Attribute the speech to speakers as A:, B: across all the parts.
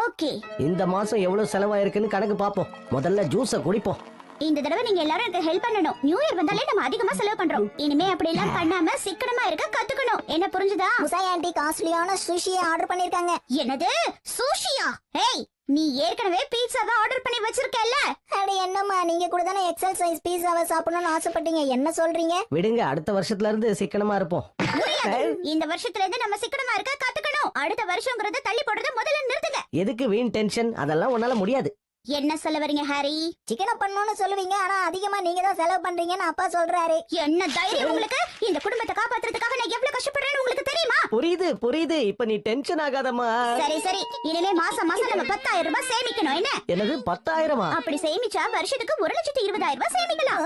A: Okay,
B: இந்த மாசம் எவ்வளவு செலவாயிருக்குன்னு கணக்கு பாப்போம். முதல்ல ஜூஸ குடிப்போம்.
A: இந்த தடவை நீங்க எல்லாரும் எனக்கு ஹெல்ப் பண்ணணும். நியூ இயர் வந்தாலே நம்ம அதிகமா செலவு பண்றோம். இனிமே அப்படி எல்லாம் பண்ணாம சிக்கனமா இருக்க கத்துக்கணும். என்ன புரிஞ்சுதா?
C: முசாய் ஆண்டி காஸ்ட்லியான சுஷியை ஆர்டர் பண்ணிருக்காங்க.
A: என்னது சூஷியா? ஹேய், நீ ஏற்கனவே பீட்சாவை ஆர்டர் பண்ணி வச்சிருக்கல.
C: அட என்னம்மா, நீங்க கூட தானே எக்ஸல் சைஸ் பீஸாவை சாப்பிடணும்னு ஆசைப்பட்டீங்க. என்ன சொல்றீங்க?
B: விடுங்க, அடுத்த வருஷத்துல இருந்து சிக்கனமா இருப்போம்.
A: இந்த வருஷத்துல இருந்து நம்ம சிக்கனமா இருக்க கத்துக்கணும். அடுத்த வருஷம்ங்கறத தள்ளி போடுறத முதல்ல நிறுத்துங்க.
B: எதுக்கு வீண் டென்ஷன்? அதெல்லாம் உன்னால முடியாது.
A: என்ன சொல்ல வரீங்க ஹாரி?
C: சிக்கன பண்ணணும்னு சொல்லுவீங்க, ஆனா அதிகமா நீங்க தான் செலவு பண்றீங்கன்னு அப்பா சொல்றாரு.
A: என்ன தைரியம் உங்களுக்கு? இந்த குடும்பத்தை காப்பாத்துறதுக்காக நான் எவ்வளவு கஷ்டப்படுறேன்னு உங்களுக்கு தெரியுமா?
B: புரியுது புரியுது. இப்ப நீ டென்ஷன் ஆகாதம்மா.
A: சரி சரி, இனிமே மாசம் மாசம் நம்ம 10,000 ரூபாய் சேமிக்கணும். என்ன?
B: என்னது 10,000?
A: அப்படி சேமிச்சா வருஷத்துக்கு 1,20,000 ரூபாய் சேமிக்கலாம்.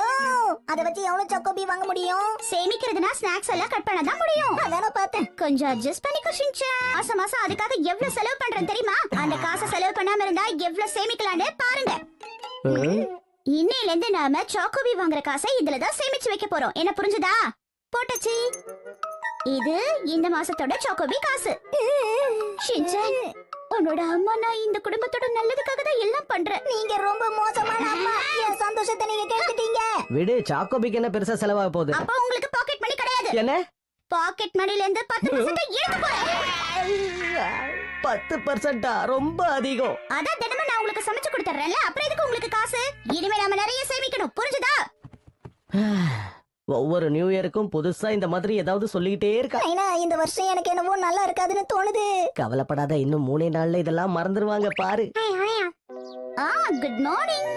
C: அத வச்சு எவ்வளவு சக்கோபி வாங்க முடியும்?
A: சேமிக்கிறதுனா ஸ்நாக்ஸ் எல்லாம் கட் பண்ண தான் முடியும்.
C: அதான பார்த்தேன்.
A: கொஞ்சம் அட்ஜஸ்ட் பண்ணிக்கோ ஷின்சான். மாசம் மாசம் அதுக்காக எவ்வளவு செலவு பண்றேன் தெரியுமா? அந்த காசை செலவு பண்ணாம இருந்தா எவ்வளவு சேமிக்கலாம்னு பாருங்க. இன்னையில இருந்து நாம சாக்கோபி வாங்குற காசை இதுல தான் சேமிச்சு வைக்க போறோம். என்ன புரிஞ்சுதா? போட்டச்சி, இது இந்த மாசத்தோட சாக்கோபி காசு. ஷின்சான், உன்னோட அம்மா நான் இந்த குடும்பத்தோட நல்லதுக்காக தான் எல்லாம் பண்றேன்.
C: நீங்க ரொம்ப மோசமான அம்மா. என் சந்தோஷத்தை நீங்க கேட்டுட்டீங்க.
B: விடு, சாக்கோபிக்கு என்ன பெருசா செலவாக போகுது?
A: அப்ப உங்களுக்கு பாக்கெட் மணி கிடையாது.
B: என்ன?
A: பாக்கெட் மணில இருந்து 10% எடுத்து போறேன்.
B: 10%? ரொம்ப அதிகம்.
A: அதான் தினமும் நான் உங்களுக்கு சமைச்சு கொடுத்துறேன்ல, அப்புறம் எதுக்கு உங்களுக்கு காசு? இனிமே நாம நிறைய சேமிக்கணும். புரிஞ்சுதா?
B: ஒவ்வொரு நியூ இயருக்கும் புதுசா இந்த மாதிரி ஏதாவது சொல்லிக்கிட்டே இருக்கா.
C: ஐனா, இந்த வருஷம் எனக்கு என்னவோ நல்லா இருக்காதுன்னு தோணுது.
B: கவலைப்படாத, இன்னும் 3 நாள்ல இதெல்லாம் மறந்துடுவாங்க பாரு.
A: Good morning.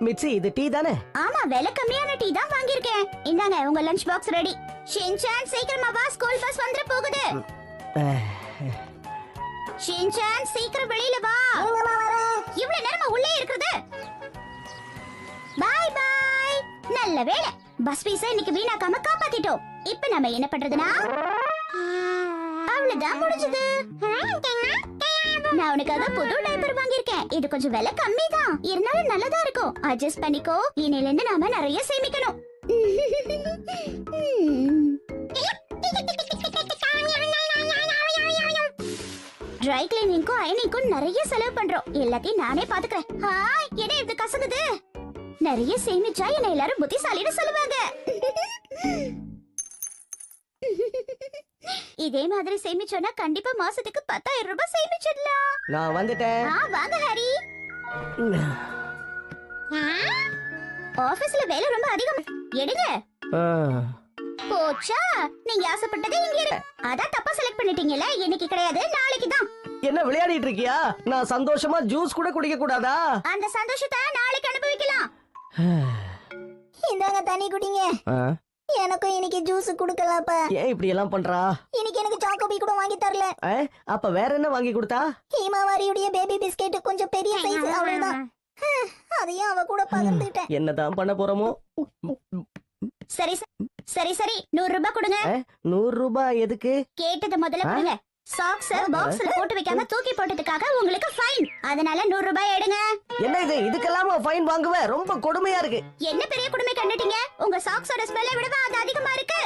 B: மிச்சி, இது டீ தானே?
A: ஆமா, விலை கம்மியான டீ தான் வாங்கியிருக்கேன். இந்தாங்க உங்க லஞ்ச் பாக்ஸ் ரெடி. ஷின்சான் சீக்கிரமா வா, ஸ்கூல் பஸ் வந்துற போகுது. ஷின்சான் சீக்கிரம் வெளியில வா. இவ்வளவு நேரமா உள்ளே இருக்குது. Bye bye. நல்ல வேளை, பஸ் ஃபீஸை இன்னைக்கு வீணாக்காம காப்பாத்திட்டோம். இப்போ நாம என்ன பண்றதுனா, அவ்வளவுதான் முடிஞ்சது. நான் உனக்காக புது டைப்பர் வாங்கியிருக்கேன். இது கொஞ்சம் விலை கம்மி தான், இருந்தாலும் நல்லதா இருக்கும். அட்ஜஸ்ட் பண்ணிக்கோ. இன்னையில இருந்து நாம நிறைய சேமிக்கணும். ட்ரை கிளீனிங்க்கும் அயனிங்க்கும் நிறைய செலவு பண்றோம். எல்லாத்தையும் நானே பாத்துக்கிறேன். என்ன இது கசங்குது? நிறைய சேமிச்சா என்ன எல்லாரும் புத்திசாலின்னு சொல்லுவாங்க. இதே மாதிரி சேமிச்சோன்னா கண்டிப்பா மாசத்துக்கு 10,000 ரூபாய் சேமிச்சிடலாம்.
B: நான் வந்துட்டேன்.
A: வாங்க ஹரி. ஆபீஸ்ல வேலை ரொம்ப அதிகம். எடுங்க. போச்சா, நீங்க ஆசைப்பட்டதே இங்க இருக்கு. அதான் தப்பா செலக்ட் பண்ணிட்டீங்கல. இன்னைக்கு கிடையாது, நாளைக்கு தான்.
B: என்ன விளையாடிட்டு இருக்கியா? நான் சந்தோஷமா ஜூஸ் கூட குடிக்க கூடாதா?
A: அந்த சந்தோஷத்தை நாளைக்கு அனுபவிக்கலாம்.
C: இந்தாங்க தண்ணி குடிங்க. எனக்கும் இன்னைக்கு ஜூஸ் குடுக்கலப்பா.
B: ஏன் இப்படி எல்லாம் பண்றா?
C: இன்னைக்கு எனக்கு சாக்கோபி கூட வாங்கி தரல.
B: அப்ப வேற என்ன வாங்கி கொடுத்தா?
C: ஹீமாவாரியுடைய பேபி பிஸ்கெட் கொஞ்சம் பெரிய சைஸ், அவ்வளவுதான். அதையும் அவ கூட பகிர்ந்துட்டேன்.
B: என்னதான் பண்ண போறோமோ?
A: சரி சரி சரி, 100 ரூபாய் கொடுங்க.
B: 100 ரூபாய் எதுக்கு?
A: கேட்டது முதல்ல கொடுங்க. சாக்ஸ் பாக்ஸ்ல போட்டு வைக்காம தூக்கி போட்டதுக்காக உங்களுக்கு ஃபைன். அதனால 100 ரூபாய் எடுங்க.
B: என்ன இது? இதுக்கெல்லாம் ஃபைன் வாங்குவே? ரொம்ப கொடுமையா இருக்கு.
A: என்ன பெரிய கொடுமை கண்டுட்டீங்க? உங்க சாக்ஸோட ஸ்மெல்லை விடவா அது அதிகமா இருக்கு?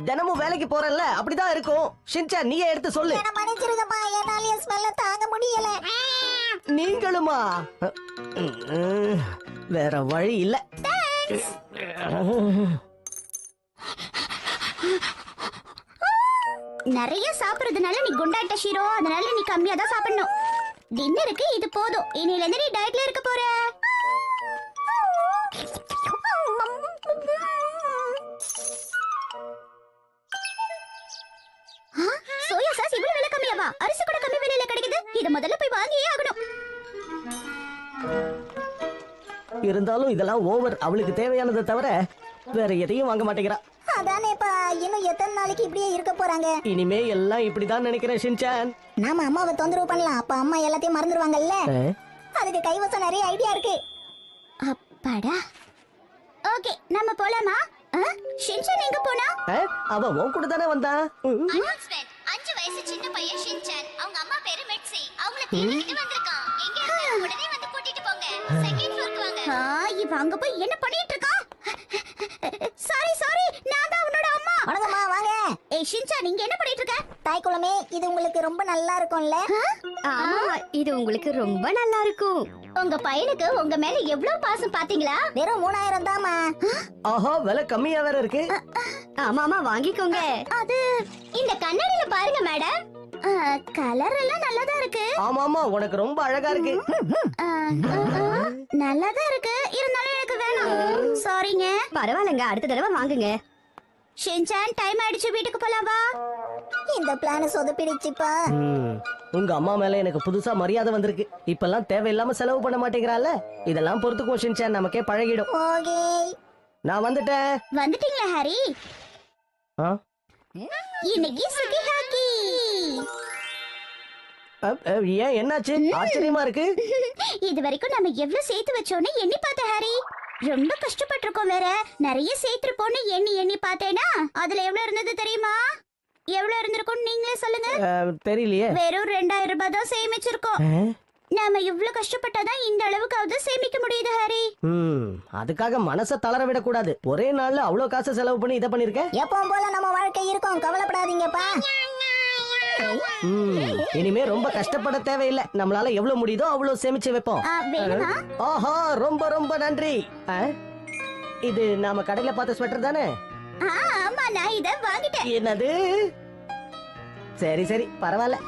B: தினமும் வேலைக்கு போறேன்ல, அப்படிதான் இருக்கும். ஷின்சான், நீயே எடுத்து சொல்லு.
C: என்ன மன்னிச்சிருங்கப்பா, என்னால ஸ்மெல்ல தாங்க முடியல.
B: நீங்களுமா? வேற வழி இல்ல.
A: நிறைய சாப்பிடுறதுனால நீ குண்டாட்ட ஷீரோ. அதனால நீ கம்மியா தான் சாப்பிடணும். டின்னருக்கு இது போதும். இனில இருந்து நீ டயட்ல இருக்க போற. சோயா சாஸ் இவ்வளவு விலை கம்மியாவா? அரிசி கூட கம்மி விலையில கிடைக்குது. இத முதல்ல போய் வாங்கியே ஆகணும்.
B: இருந்தாலும் இதெல்லாம் ஓவர். அவளுக்கு தேவையானதை தவிர வேற எதையும் வாங்க மாட்டேங்கிறா.
C: அதானேப்பா, இன்னும் எத்தனை நாளைக்கு இப்படியே இருக்க போறாங்க?
B: இனிமே எல்லாம் இப்படிதான் நினைக்கிறேன் ஷின்சான்.
C: நாம அம்மாவை தொந்தரவு பண்ணலாம். அப்ப அம்மா எல்லாத்தையும் மறந்துடுவாங்கல்ல. அதுக்கு கைவசம் நிறைய ஐடியா இருக்கு.
A: அப்பாடா. ஓகே, நம்ம போலாமா? ஷின்சான் எங்க போனா?
B: அவ உன் கூட தானே வந்தா.
A: அனௌன்ஸ்மென்ட். 5 வயசு சின்ன பையன் ஷின்சான், அவங்க அம்மா பேரு மெட்சி. அவங்கள தேடிட்டு வந்திருக்கான். எங்க இருக்க உடனே வந்து கூட்டிட்டு போங்க. செகண்ட் ஃப்ளோருக்கு வாங்க. இவ அங்க போய் என்ன பண்ணிட்டு இருக்கா? சாரி சாரி, ஏய் ஷின்சா, நீங்க என்ன பண்ணிட்டு இருக்க?
C: தாய் குளமே, இது உங்களுக்கு ரொம்ப நல்லா இருக்கும்ல?
D: ஆமா, இது உங்களுக்கு ரொம்ப நல்லா இருக்கும்.
A: உங்க பையனுக்கு உங்க மேல எவ்வளவு பாசம் பாத்தீங்களா?
C: வெறும் 3000 தாமா.
B: ஆஹா, விலை கம்மியா வேற இருக்கு.
D: ஆமா ஆமா, வாங்கிக்கோங்க.
A: அது இந்த கண்ணாடியில பாருங்க மேடம். கலர் எல்லாம் நல்லாதான் இருக்கு.
B: ஆமா ஆமா, உனக்கு ரொம்ப அழகா இருக்கு.
A: நல்லாதான் இருக்கு, இருந்தாலும் எனக்கு வேணாம். சாரிங்க.
D: பரவாயில்லைங்க, அடுத்த தடவை வாங்குங்க.
A: ஷின்சான், டைம் ஆயிடுச்சு, வீட்டுக்கு போலாம் வா.
C: இந்த பிளான் சொதப்பிடுச்சுப்பா.
B: உங்க அம்மா மேல எனக்கு புதுசா மரியாதை வந்திருக்கு. இப்பெல்லாம் தேவையில்லாம செலவு பண்ண மாட்டேங்கிறாள். இதெல்லாம் பொறுத்துக்கும் ஷின்சான், நமக்கே பழகிடும்.
C: ஓகே.
B: நான் வந்துட்டேன்.
A: வந்துட்டீங்களா ஹாரி?
B: ஆ?
A: இன்னைக்கு சுகி ஹாக்கி.
B: ஏன் என்னாச்சு? ஆச்சரியமா இருக்கு.
A: இது வரைக்கும் நம்ம எவ்வளவு சேர்த்து வச்சோன்னு எண்ணி பார்த்த ஹாரி. ரொம்ப கஷ்டப்பட்டிருக்கோம் வேற. நிறைய சேர்த்திருப்போம்னு எண்ணி எண்ணி பார்த்தேனா அதுல எவ்வளவு இருந்தது தெரியுமா? எவ்வளவு இருந்திருக்கும் நீங்களே சொல்லுங்க.
B: தெரியலையே.
A: வெறும் 2000 ரூபாய் தான் சேமிச்சிருக்கோம். நாம இவ்ளோ கஷ்டப்பட்டாதான் இந்த அளவுக்காவது சேமிக்க முடியுது ஹாரி.
B: அதுக்காக மனச தளர விட கூடாது. ஒரே நாள்ல அவ்வளவு காசு செலவு பண்ணி இத பண்ணிருக்க.
C: எப்பவும் போல நம்ம வாழ்க்கை இருக்கும், கவலைப்படாதீங்கப்பா.
B: இனிமே ரொம்ப கஷ்டப்பட தேவையில்லை. நம்மளால எவ்வளவு முடியுதோ அவ்வளவு சேமிச்சு வைப்போம்.
A: வேணுமா?
B: ஆஹா, ரொம்ப ரொம்ப நன்றி. இது நாம கடையில பார்த்த ஸ்வெட்டர் தானே?
A: ஆமா, நான் இத வாங்கிட்டேன்.
B: என்னது? சரி சரி, பரவாயில்ல.